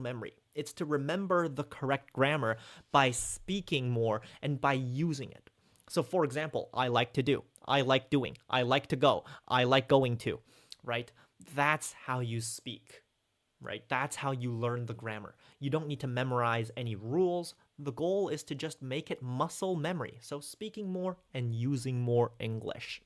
memory. It's to remember the correct grammar by speaking more and by using it. So for example, I like to do, I like doing, I like to go, I like going to, right? That's how you speak, right? That's how you learn the grammar. You don't need to memorize any rules. The goal is to just make it muscle memory. So speaking more and using more English.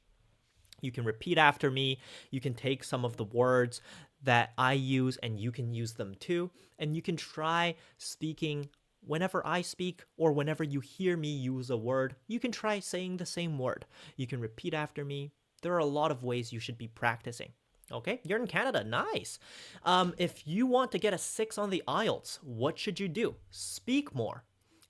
You can repeat after me. You can take some of the words that I use and you can use them too. And you can try speaking whenever I speak or whenever you hear me use a word. You can try saying the same word. You can repeat after me. There are a lot of ways you should be practicing. Okay, you're in Canada. Nice. If you want to get a 6 on the IELTS, what should you do? Speak more.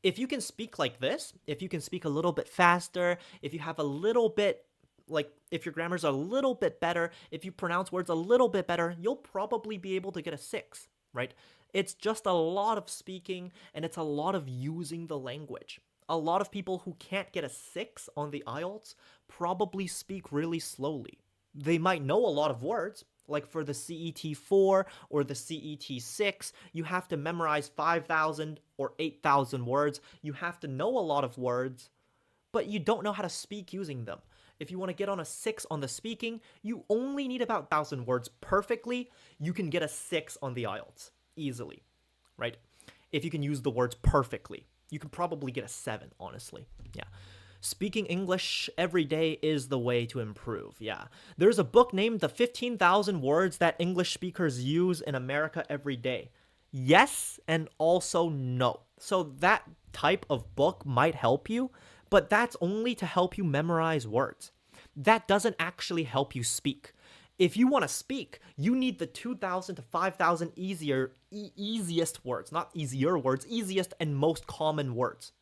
If you can speak like this, if you can speak a little bit faster, if you have a little bit, like if your grammar's a little bit better, if you pronounce words a little bit better, you'll probably be able to get a 6, right? It's just a lot of speaking and it's a lot of using the language. A lot of people who can't get a 6 on the IELTS probably speak really slowly. They might know a lot of words, like for the CET4 or the CET6, you have to memorize 5,000 or 8,000 words. You have to know a lot of words, but you don't know how to speak using them. If you want to get on a 6 on the speaking, you only need about 1,000 words perfectly. You can get a 6 on the IELTS easily, right? If you can use the words perfectly, you can probably get a 7, honestly. Yeah. Speaking English every day is the way to improve, yeah. There's a book named The 15,000 Words That English Speakers Use in America Every Day. Yes, and also no. So that type of book might help you, but that's only to help you memorize words. That doesn't actually help you speak. If you want to speak, you need the 2,000 to 5,000 easiest words, not easier words, easiest and most common words,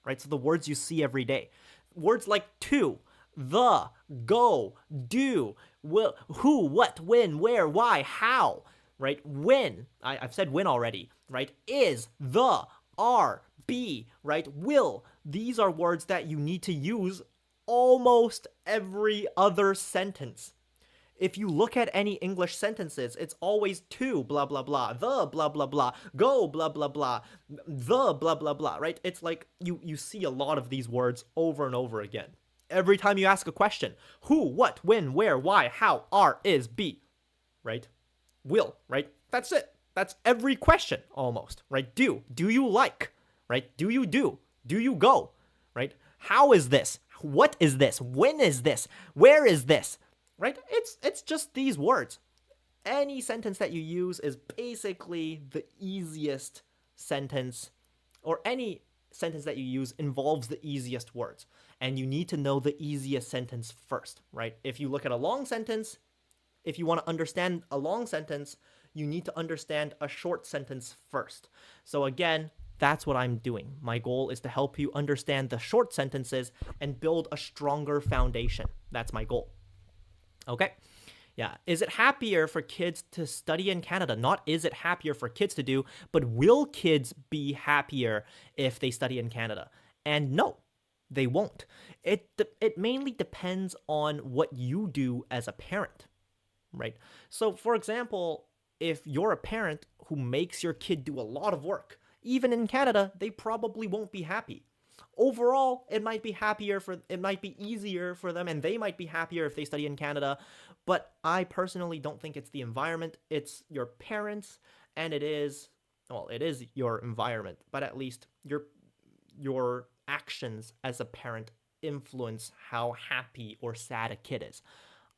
right? So the words you see every day. Words like to, the, go, do, will, who, what, when, where, why, how, right? When, I've said when already, right? Is, the, are, be, right? Will. These are words that you need to use almost every other sentence. If you look at any English sentences, it's always to, blah, blah, blah, the, blah, blah, blah, go, blah, blah, blah, the, blah, blah, blah, right? It's like you see a lot of these words over and over again. Every time you ask a question, who, what, when, where, why, how, are, is, be, right? Will, right? That's it. That's every question almost, right? Do you like, right? Do you do? Do you go, right? How is this? What is this? When is this? Where is this? Right? It's just these words. Any sentence that you use is basically the easiest sentence, or any sentence that you use involves the easiest words. And you need to know the easiest sentence first, right? If you look at a long sentence, if you want to understand a long sentence, you need to understand a short sentence first. So again, that's what I'm doing. My goal is to help you understand the short sentences and build a stronger foundation. That's my goal. Okay, yeah. Is it happier for kids to study in Canada? Not is it happier for kids to do, but will kids be happier if they study in Canada? And no, they won't. It mainly depends on what you do as a parent, right? So for example, if you're a parent who makes your kid do a lot of work, even in Canada, they probably won't be happy. Overall, it might be easier for them, and they might be happier if they study in Canada, but I personally don't think it's the environment, it's your parents, and it is your environment, but at least your actions as a parent influence how happy or sad a kid is.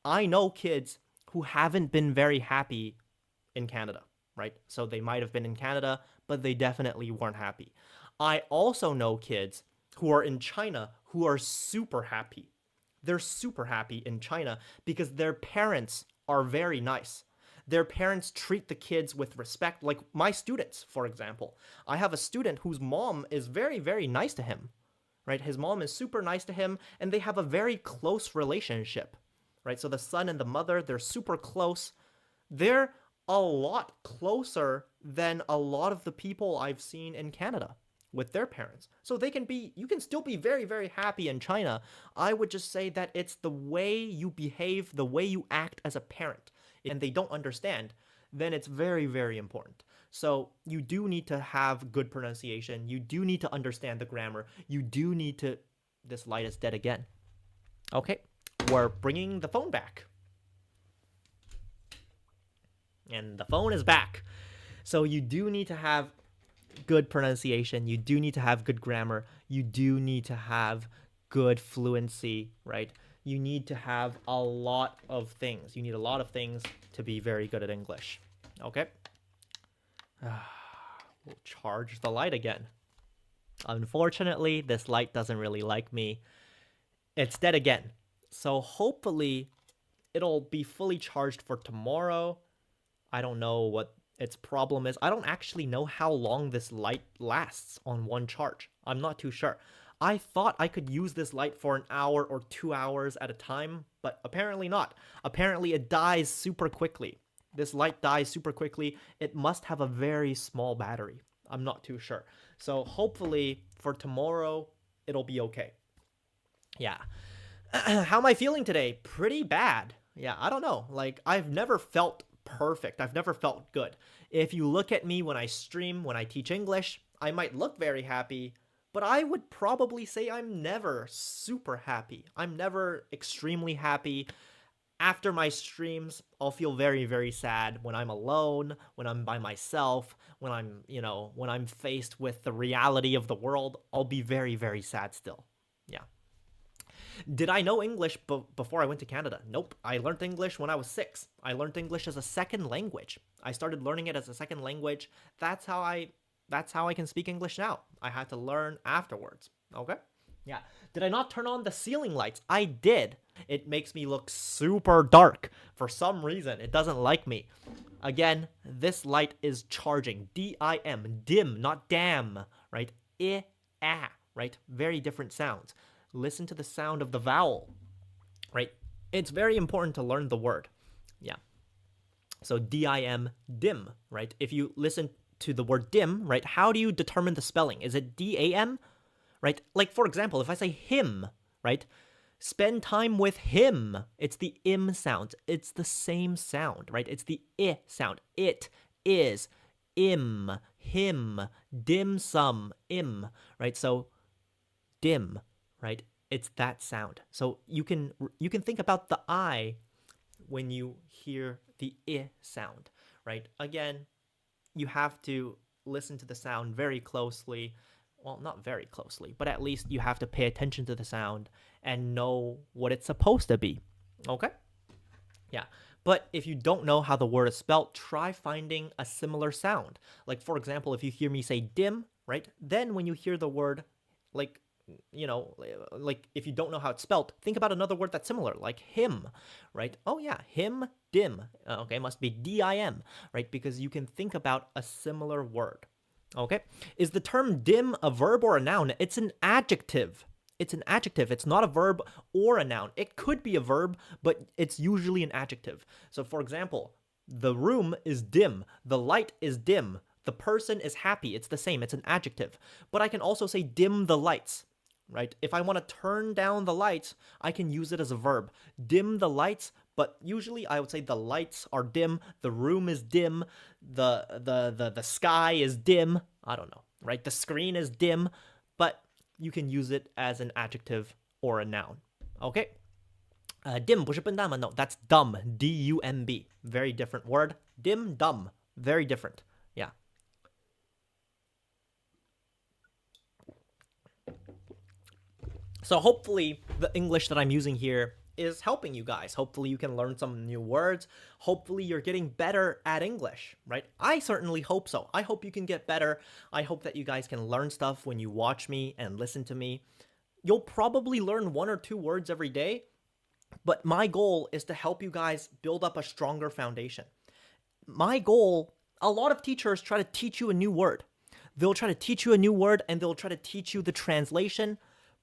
I know kids who haven't been very happy in Canada, right? So they might have been in Canada, but they definitely weren't happy. I also know kids who are in China who are super happy. They're super happy in China because their parents are very nice. Their parents treat the kids with respect, like my students, for example. I have a student whose mom is very, very nice to him, right? His mom is super nice to him, and they have a very close relationship, right? So the son and the mother, they're super close. They're a lot closer than a lot of the people I've seen in Canada with their parents. So you can still be very, very happy in China. I would just say that it's the way you behave, the way you act as a parent. And they don't understand, then it's very, very important. So you do need to have good pronunciation. You do need to understand the grammar. You do need to. This light is dead again. Okay, we're bringing the phone back. And the phone is back. So you do need to have good pronunciation. You do need to have good grammar. You do need to have good fluency, right? You need to have a lot of things. You need a lot of things to be very good at English. Okay? We'll charge the light again. Unfortunately, this light doesn't really like me. It's dead again. So hopefully it'll be fully charged for tomorrow. I don't know what its problem is. I don't actually know how long this light lasts on one charge. I'm not too sure. I thought I could use this light for an hour or 2 hours at a time, but apparently not. Apparently it dies super quickly. This light dies super quickly. It must have a very small battery. I'm not too sure. So hopefully for tomorrow, it'll be okay. Yeah. How am I feeling today? Pretty bad. Yeah, I don't know. Like, I've never felt perfect. I've never felt good. If you look at me when I stream, when I teach English, I might look very happy, but I would probably say I'm never super happy. I'm never extremely happy. After my streams, I'll feel very, very sad when I'm alone, when I'm by myself, when I'm faced with the reality of the world. I'll be very, very sad still. Yeah. Did I know English before I went to Canada? Nope. I learned English when I was 6. I learned English as a second language. I started learning it as a second language. That's how I can speak English now. I had to learn afterwards. Okay? Yeah. Did I not turn on the ceiling lights? I did. It makes me look super dark. For some reason, it doesn't like me. Again, this light is charging. D-I-M. Dim, not damn. Right? I-ah. Right? Very different sounds. Listen to the sound of the vowel, right? It's very important to learn the word. Yeah. So D-I-M, dim, right? If you listen to the word dim, right, how do you determine the spelling? Is it D-A-M, right? Like, for example, if I say him, right, spend time with him, it's the im sound. It's the same sound, right? It's the I sound. It is im, him, dim sum, im, right? So dim, right? It's that sound. So you can think about the I when you hear the I sound, right? Again, you have to listen to the sound very closely. Well, not very closely, but at least you have to pay attention to the sound and know what it's supposed to be. Okay? Yeah. But if you don't know how the word is spelled, try finding a similar sound. Like, for example, if you hear me say dim, right? Then when you hear the word, like if you don't know how it's spelled, think about another word that's similar, like him, right? Oh yeah, him, dim. Okay, must be D-I-M, right? Because you can think about a similar word. Okay, is the term dim a verb or a noun? It's an adjective. It's an adjective. It's not a verb or a noun. It could be a verb, but it's usually an adjective. So for example, the room is dim. The light is dim. The person is happy. It's the same. It's an adjective. But I can also say dim the lights. Right? If I want to turn down the lights, I can use it as a verb. Dim the lights, but usually I would say the lights are dim, the room is dim, the sky is dim. I don't know, right? The screen is dim, but you can use it as an adjective or a noun. Okay? Dim 不是笨蛋吗? No, that's dumb. D-U-M-B. Very different word. Dim, dumb. Very different. Yeah. So hopefully the English that I'm using here is helping you guys. Hopefully you can learn some new words. Hopefully you're getting better at English, right? I certainly hope so. I hope you can get better. I hope that you guys can learn stuff when you watch me and listen to me. You'll probably learn 1 or 2 words every day, but my goal is to help you guys build up a stronger foundation. My goal, a lot of teachers try to teach you a new word. They'll try to teach you a new word and they'll try to teach you the translation,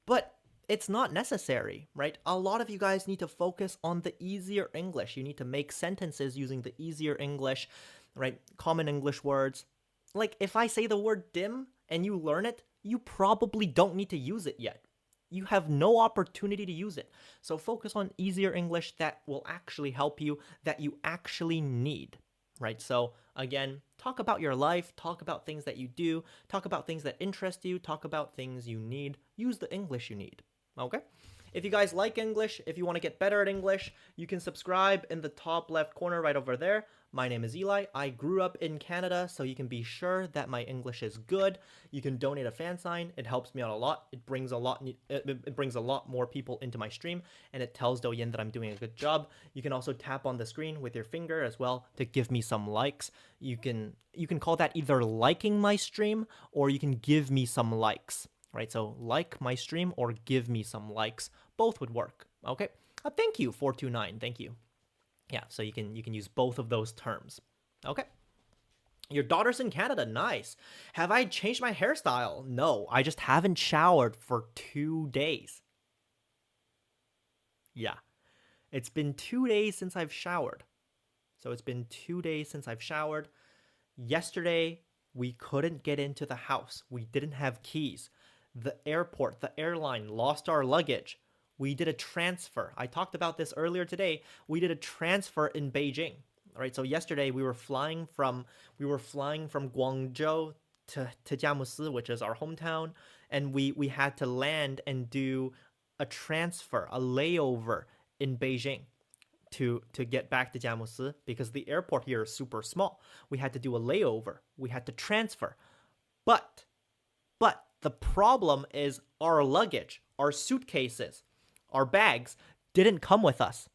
but it's not necessary, right? A lot of you guys need to focus on the easier English. You need to make sentences using the easier English, right? Common English words. Like, if I say the word dim and you learn it, you probably don't need to use it yet. You have no opportunity to use it. So focus on easier English that will actually help you, that you actually need. right? So again, talk about your life, talk about things that you do, talk about things that interest you, talk about things you need. Use the English you need, okay? If you guys like English, if you want to get better at English, you can subscribe in the top left corner right over there. My name is Eli. I grew up in Canada, so you can be sure that my English is good. You can donate a fan sign. It helps me out a lot. It brings a lot more people into my stream, and it tells Douyin that I'm doing a good job. You can also tap on the screen with your finger as well to give me some likes. You can call that either liking my stream or you can give me some likes, right? So like my stream or give me some likes. Both would work, okay? Thank you, 429. Thank you. Yeah, so you can use both of those terms. Okay. Your daughter's in Canada. Nice. Have I changed my hairstyle? No, I just haven't showered for 2 days. Yeah. It's been 2 days since I've showered. So it's been 2 days since I've showered. Yesterday, we couldn't get into the house. We didn't have keys. The airport, the airline lost our luggage. We did a transfer. I talked about this earlier today. We did a transfer in Beijing. All right, so yesterday we were flying from Guangzhou to Jiamusi, which is our hometown, and we had to land and do a transfer, a layover in Beijing to get back to Jiamusi because the airport here is super small. We had to do a layover. We had to transfer. But the problem is our luggage, our suitcases, our bags didn't come with us.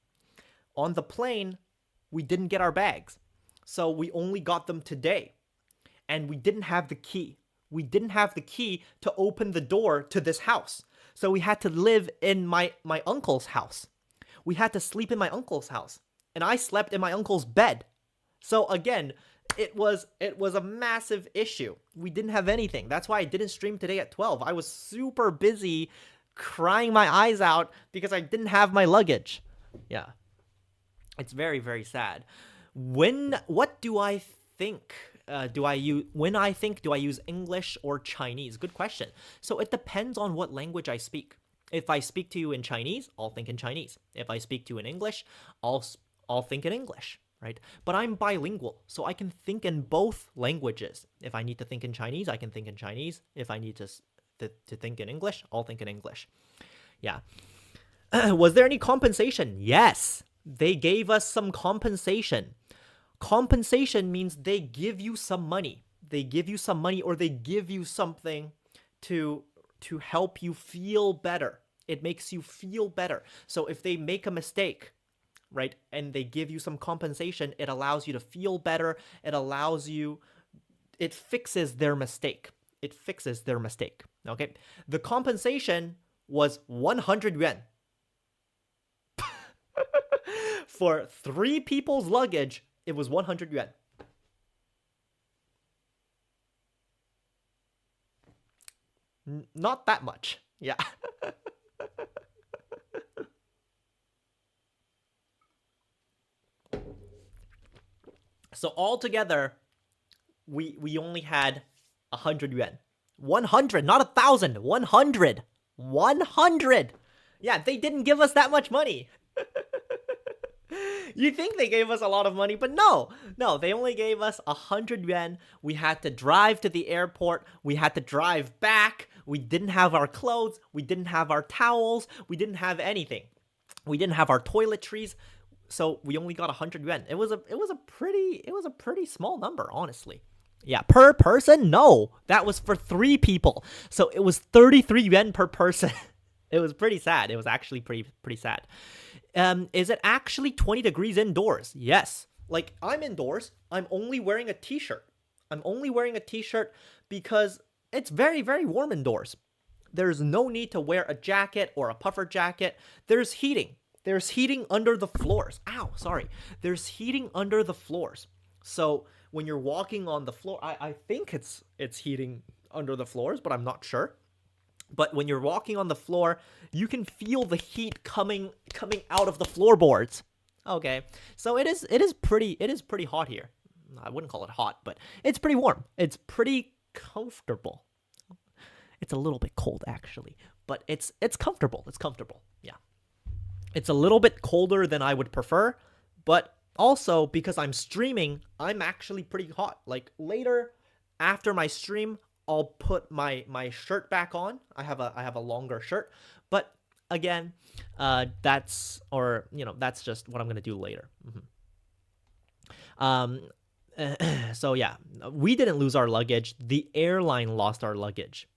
On the plane, we didn't get our bags. So we only got them today. And we didn't have the key. We didn't have the key to open the door to this house. So we had to live in my uncle's house. We had to sleep in my uncle's house. And I slept in my uncle's bed. So again, it was a massive issue. We didn't have anything. That's why I didn't stream today at 12. I was super busy crying my eyes out because I didn't have my luggage. Yeah. It's very, very sad. What do I think? Do I use English or Chinese? Good question. So it depends on what language I speak. If I speak to you in Chinese, I'll think in Chinese. If I speak to you in English, I'll think in English, right? But I'm bilingual, so I can think in both languages. If I need to think in Chinese, I can think in Chinese. If I need to think in English, I'll think in English. Yeah. Was there any compensation? Yes. They gave us some compensation. Compensation means they give you some money. They give you some money or they give you something to help you feel better. It makes you feel better. So if they make a mistake, right, and they give you some compensation, it allows you to feel better. It fixes their mistake. It fixes their mistake. Okay. The compensation was 100 yuan. For 3 people's luggage, it was 100 yuan. Not that much. Yeah. So altogether, we only had 100 yuan. 100, not 1,000. 100. 100. Yeah, they didn't give us that much money. You think they gave us a lot of money, but no, they only gave us 100 yuan. We had to drive to the airport. We had to drive back. We didn't have our clothes. We didn't have our towels. We didn't have anything. We didn't have our toiletries. So we only got 100 yuan. It was a pretty small number, honestly. Yeah, per person? No, that was for 3 people. So it was 33 yuan per person. It was pretty sad. It was actually pretty sad. Is it actually 20 degrees indoors? Yes. Like, I'm indoors. I'm only wearing a t-shirt. I'm only wearing a t-shirt because it's very, very warm indoors. There's no need to wear a jacket or a puffer jacket. There's heating. There's heating under the floors. Ow, sorry. There's heating under the floors. So when you're walking on the floor, I think it's heating under the floors, but I'm not sure. But when you're walking on the floor, you can feel the heat coming out of the floorboards. Okay, so it is pretty hot here. I wouldn't call it hot, but it's pretty warm. It's pretty comfortable. It's a little bit cold actually, but it's comfortable. It's comfortable. Yeah, it's a little bit colder than I would prefer, but Also, because I'm streaming, I'm actually pretty hot. Like later, after my stream, I'll put my shirt back on. I have a longer shirt, but again, that's that's just what I'm gonna do later. Um, so yeah, we didn't lose our luggage. The airline lost our luggage.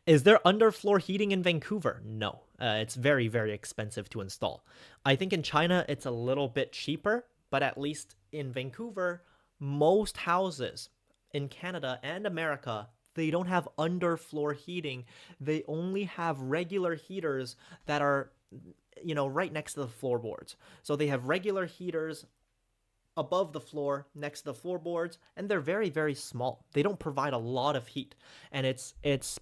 Is there underfloor heating in Vancouver? No. It's very, very expensive to install. I think in China it's a little bit cheaper, but at least in Vancouver, most houses in Canada and America, they don't have underfloor heating. They only have regular heaters that are, right next to the floorboards. So they have regular heaters above the floor next to the floorboards, and they're very, very small. They don't provide a lot of heat, and it's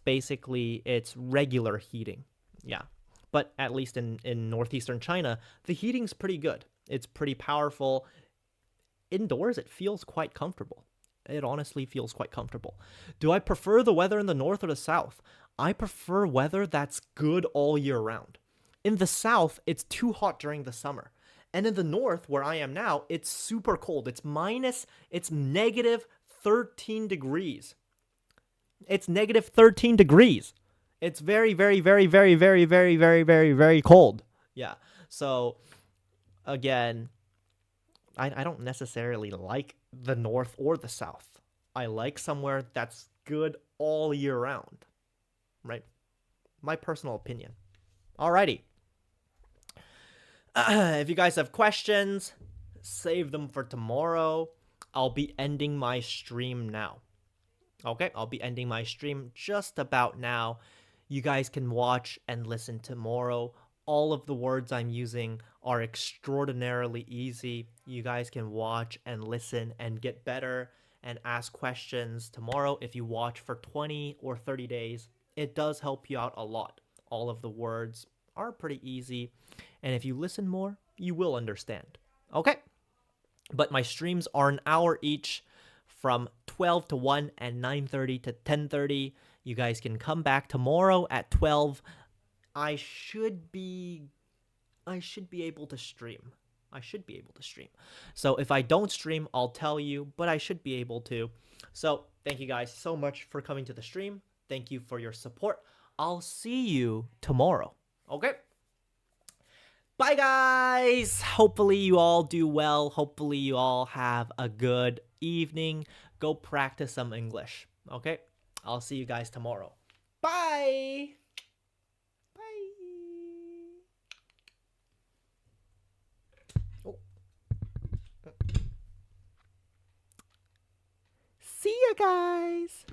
basically it's regular heating. Yeah, but at least in northeastern China, the heating's pretty good. It's pretty powerful. Indoors it feels quite comfortable. It honestly feels quite comfortable. Do I prefer the weather in the north or the south? I prefer weather that's good all year round. In the south, it's too hot during the summer. And in the north, where I am now, it's super cold. It's negative 13 degrees. It's negative 13 degrees. It's very, very, very, very, very, very, very, very, very cold. Yeah. So, again, I don't necessarily like the north or the south. I like somewhere that's good all year round. Right? My personal opinion. Alrighty. If you guys have questions, save them for tomorrow. I'll be ending my stream now. Okay, I'll be ending my stream just about now. You guys can watch and listen tomorrow. All of the words I'm using are extraordinarily easy. You guys can watch and listen and get better and ask questions tomorrow. If you watch for 20 or 30 days, it does help you out a lot. All of the words are pretty easy. And if you listen more, you will understand. Okay? But my streams are an hour each from 12 to 1 and 9:30 to 10:30. You guys can come back tomorrow at 12. I should be able to stream. So if I don't stream, I'll tell you, but I should be able to. So thank you guys so much for coming to the stream. Thank you for your support. I'll see you tomorrow. Okay? Bye, guys. Hopefully you all do well. Hopefully you all have a good evening. Go practice some English. Okay? I'll see you guys tomorrow. Bye. Bye. Oh. See you guys.